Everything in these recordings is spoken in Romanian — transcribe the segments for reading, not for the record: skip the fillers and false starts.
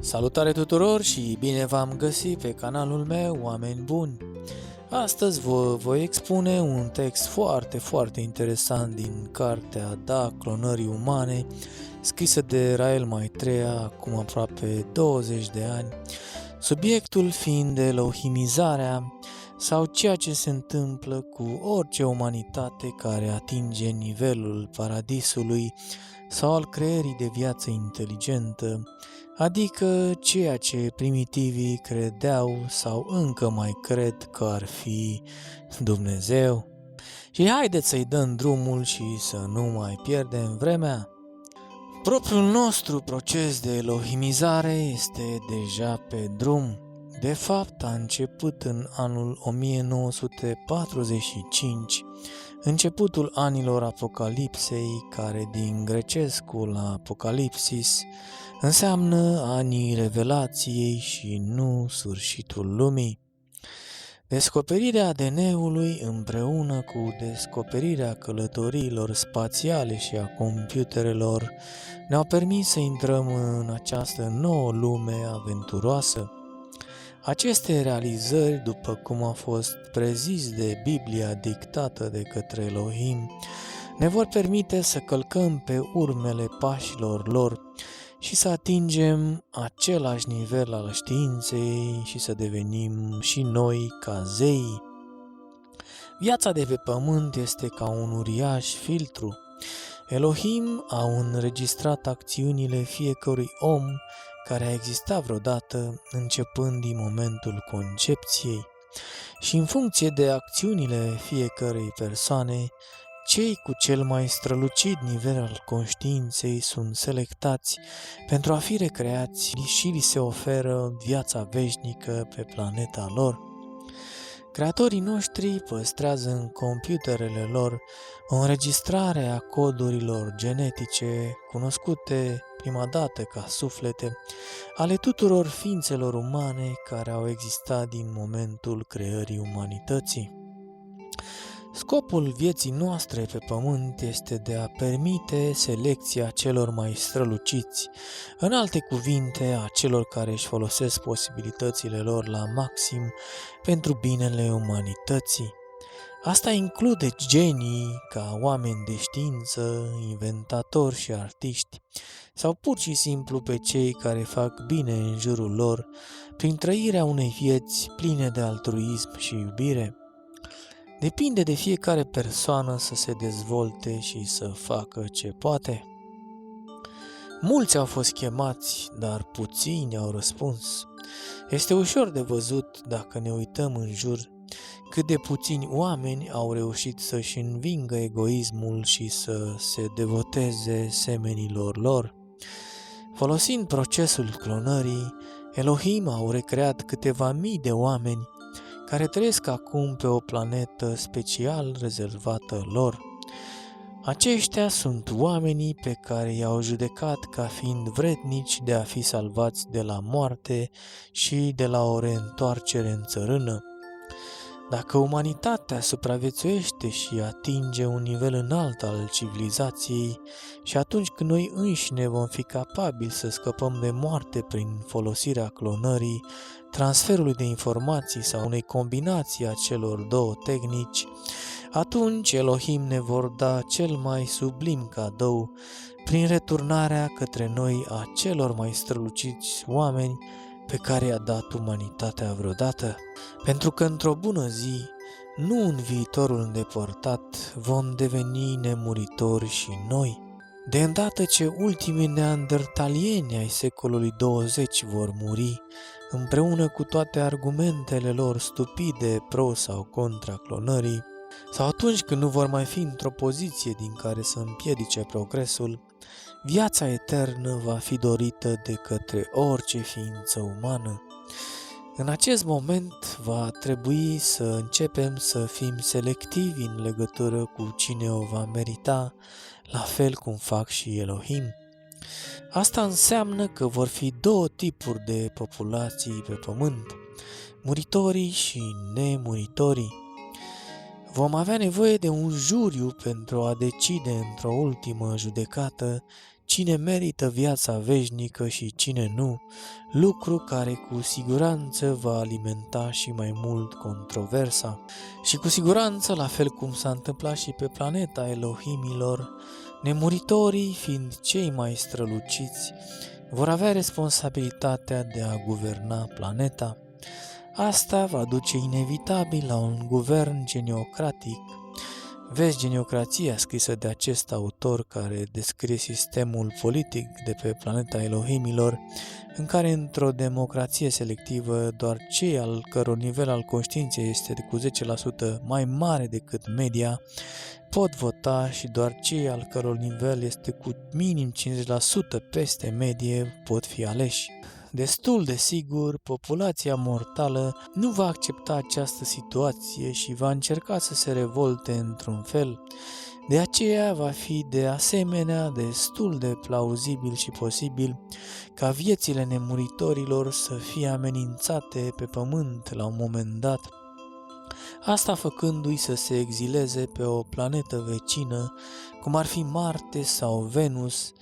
Salutare tuturor și bine v-am găsit pe canalul meu, oameni buni! Astăzi vă voi expune un text foarte interesant din cartea Da, clonării umane, scrisă de Rael Maitreya acum aproape 20 de ani, subiectul fiind elohimizarea sau ceea ce se întâmplă cu orice umanitate care atinge nivelul paradisului sau al creării de viață inteligentă, adică ceea ce primitivii credeau sau încă mai cred că ar fi Dumnezeu. Și haideți să-i dăm drumul și să nu mai pierdem vremea. Propriul nostru proces de elohimizare este deja pe drum. De fapt, a început în anul 1945, începutul anilor Apocalipsei, care din grecescul Apocalipsis înseamnă anii revelației și nu sfârșitul lumii. Descoperirea ADN-ului împreună cu descoperirea călătoriilor spațiale și a computerelor ne-au permis să intrăm în această nouă lume aventuroasă. Aceste realizări, după cum a fost prezis de Biblia dictată de către Elohim, ne vor permite să călcăm pe urmele pașilor lor și să atingem același nivel al științei și să devenim și noi ca zei. Viața de pe pământ este ca un uriaș filtru. Elohim a înregistrat acțiunile fiecărui om care a existat vreodată, începând din momentul concepției. Și în funcție de acțiunile fiecărei persoane, cei cu cel mai strălucit nivel al conștiinței sunt selectați pentru a fi recreați și li se oferă viața veșnică pe planeta lor. Creatorii noștri păstrează în computerele lor o înregistrare a codurilor genetice, cunoscute prima dată ca suflete, ale tuturor ființelor umane care au existat din momentul creării umanității. Scopul vieții noastre pe pământ este de a permite selecția celor mai străluciți, în alte cuvinte, a celor care își folosesc posibilitățile lor la maxim pentru binele umanității. Asta include genii ca oameni de știință, inventatori și artiști, sau pur și simplu pe cei care fac bine în jurul lor, prin trăirea unei vieți pline de altruism și iubire. Depinde de fiecare persoană să se dezvolte și să facă ce poate. Mulți au fost chemați, dar puțini au răspuns. Este ușor de văzut, dacă ne uităm în jur, cât de puțini oameni au reușit să-și învingă egoismul și să se devoteze semenilor lor. Folosind procesul clonării, Elohim au recreat câteva mii de oameni care trăiesc acum pe o planetă special rezervată lor. Aceștia sunt oamenii pe care i-au judecat ca fiind vrednici de a fi salvați de la moarte și de la o reîntoarcere în țărână. Dacă umanitatea supraviețuiește și atinge un nivel înalt al civilizației și atunci când noi înșine vom fi capabili să scăpăm de moarte prin folosirea clonării, transferului de informații sau unei combinații a celor două tehnici, atunci Elohim ne vor da cel mai sublim cadou prin returnarea către noi a celor mai străluciți oameni pe care i-a dat umanitatea vreodată. Pentru că într-o bună zi, nu în viitorul îndepărtat, vom deveni nemuritori și noi. De îndată ce ultimii neandertalieni ai secolului 20 vor muri, împreună cu toate argumentele lor stupide pro sau contra clonării, sau atunci când nu vor mai fi într-o poziție din care să împiedice progresul, viața eternă va fi dorită de către orice ființă umană. În acest moment va trebui să începem să fim selectivi în legătură cu cine o va merita, la fel cum fac și Elohim. Asta înseamnă că vor fi două tipuri de populații pe pământ, muritorii și nemuritorii. Vom avea nevoie de un juriu pentru a decide într-o ultimă judecată cine merită viața veșnică și cine nu, lucru care cu siguranță va alimenta și mai mult controversa. Și cu siguranță, la fel cum s-a întâmplat și pe planeta Elohimilor, nemuritorii, fiind cei mai străluciți, vor avea responsabilitatea de a guverna planeta. Asta va duce inevitabil la un guvern geniocratic. Vezi Geniocrația, scrisă de acest autor care descrie sistemul politic de pe planeta Elohimilor, în care într-o democrație selectivă doar cei al căror nivel al conștiinței este cu 10% mai mare decât media pot vota și doar cei al căror nivel este cu minim 50% peste medie pot fi aleși. Destul de sigur, populația mortală nu va accepta această situație și va încerca să se revolte într-un fel. De aceea va fi de asemenea destul de plauzibil și posibil ca viețile nemuritorilor să fie amenințate pe pământ la un moment dat. Asta făcându-i să se exileze pe o planetă vecină, cum ar fi Marte sau Venus,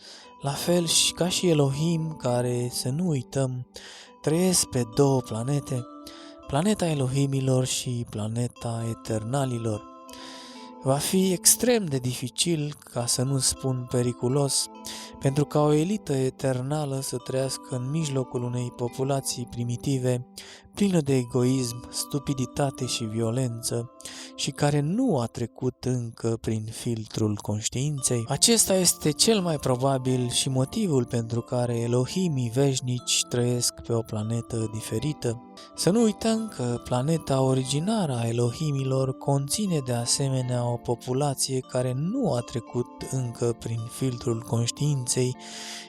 la fel și ca și Elohim, care, să nu uităm, trăiesc pe două planete, planeta Elohimilor și planeta Eternalilor. Va fi extrem de dificil, ca să nu spun periculos, pentru ca o elită eternală să trăiască în mijlocul unei populații primitive, plină de egoism, stupiditate și violență, și care nu a trecut încă prin filtrul conștiinței. Acesta este cel mai probabil și motivul pentru care Elohimii veșnici trăiesc pe o planetă diferită. Să nu uităm că planeta originară a Elohimilor conține de asemenea o populație care nu a trecut încă prin filtrul conștiinței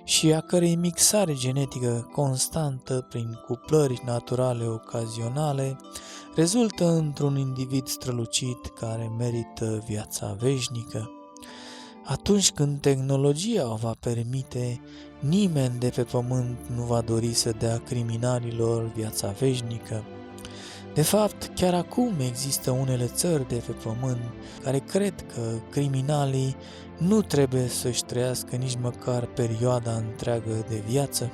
și a cărei mixare genetică constantă prin cuplări naturale ocazionale rezultă într-un individ strălucit care merită viața veșnică. Atunci când tehnologia o va permite, nimeni de pe pământ nu va dori să dea criminalilor viața veșnică. De fapt, chiar acum există unele țări de pe pământ care cred că criminalii nu trebuie să-și trăiască nici măcar perioada întreagă de viață.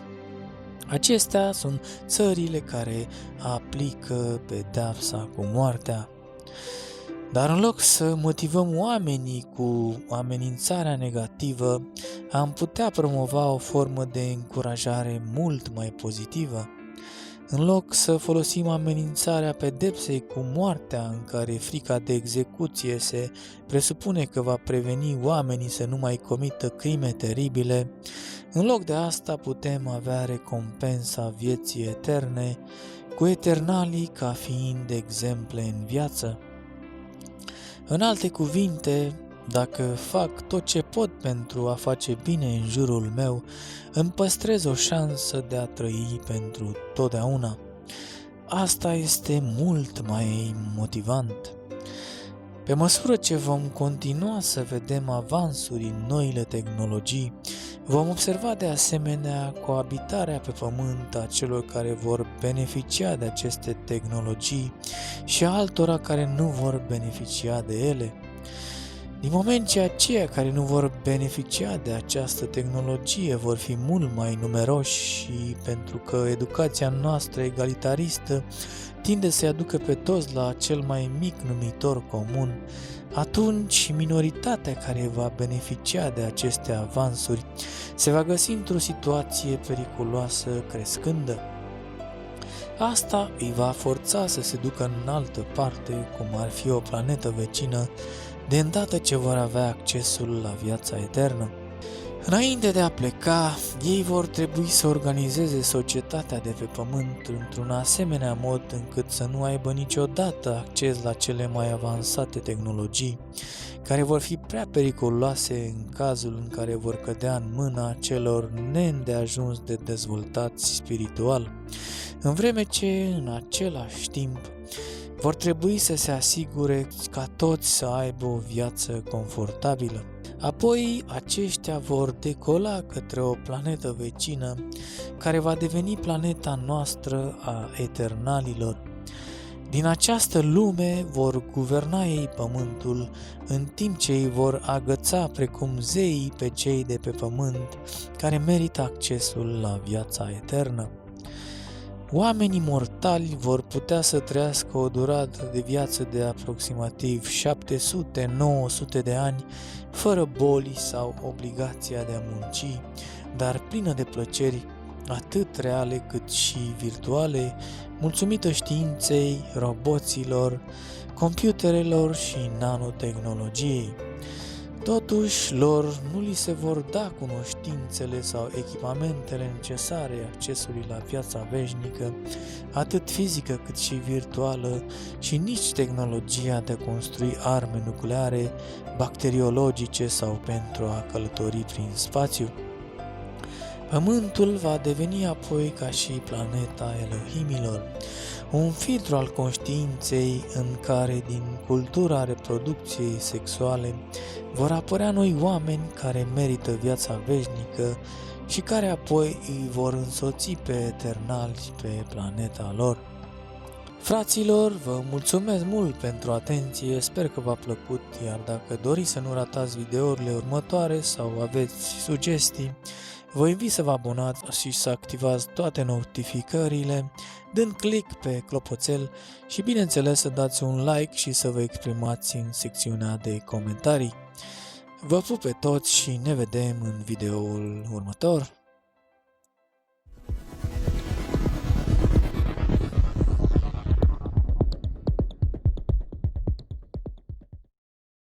Acestea sunt țările care aplică pedeapsa cu moartea. Dar în loc să motivăm oamenii cu amenințarea negativă, am putea promova o formă de încurajare mult mai pozitivă. În loc să folosim amenințarea pedepsei cu moartea, în care frica de execuție se presupune că va preveni oamenii să nu mai comită crime teribile, în loc de asta putem avea recompensa vieții eterne, cu eternalii ca fiind exemple în viață. În alte cuvinte, dacă fac tot ce pot pentru a face bine în jurul meu, îmi păstrez o șansă de a trăi pentru totdeauna. Asta este mult mai motivant. Pe măsură ce vom continua să vedem avansuri în noile tehnologii, vom observa de asemenea coabitarea pe pământ a celor care vor beneficia de aceste tehnologii și a altora care nu vor beneficia de ele. Din moment ce aceia care nu vor beneficia de această tehnologie vor fi mult mai numeroși și pentru că educația noastră egalitaristă tinde să-i aducă pe toți la cel mai mic numitor comun, atunci minoritatea care va beneficia de aceste avansuri se va găsi într-o situație periculoasă crescândă. Asta îi va forța să se ducă în altă parte, cum ar fi o planetă vecină, de îndată ce vor avea accesul la viața eternă. Înainte de a pleca, ei vor trebui să organizeze societatea de pe pământ într-un asemenea mod încât să nu aibă niciodată acces la cele mai avansate tehnologii, care vor fi prea periculoase în cazul în care vor cădea în mâna celor neîndeajuns de dezvoltați spiritual, în vreme ce, în același timp, vor trebui să se asigure ca toți să aibă o viață confortabilă. Apoi, aceștia vor decola către o planetă vecină, care va deveni planeta noastră a eternalilor. Din această lume vor guverna ei pământul, în timp ce ei vor agăța precum zeii pe cei de pe pământ, care merită accesul la viața eternă. Oamenii mortali vor putea să trăiască o durată de viață de aproximativ 700-900 de ani, fără boli sau obligația de a munci, dar plină de plăceri atât reale cât și virtuale, mulțumită științei, roboților, computerelor și nanotehnologiei. Totuși, lor nu li se vor da cunoștințele sau echipamentele necesare accesului la viața veșnică, atât fizică cât și virtuală, și nici tehnologia de a construi arme nucleare, bacteriologice sau pentru a călători prin spațiu. Pământul va deveni apoi ca și planeta Elohimilor, un filtru al conștiinței în care din cultura reproducției sexuale vor apărea noi oameni care merită viața veșnică și care apoi îi vor însoți pe eternali pe planeta lor. Fraților, vă mulțumesc mult pentru atenție, sper că v-a plăcut, iar dacă doriți să nu ratați videourile următoare sau aveți sugestii, vă invit să vă abonați și să activați toate notificările, dând click pe clopoțel și bineînțeles să dați un like și să vă exprimați în secțiunea de comentarii. Vă pup pe toți și ne vedem în videoul următor.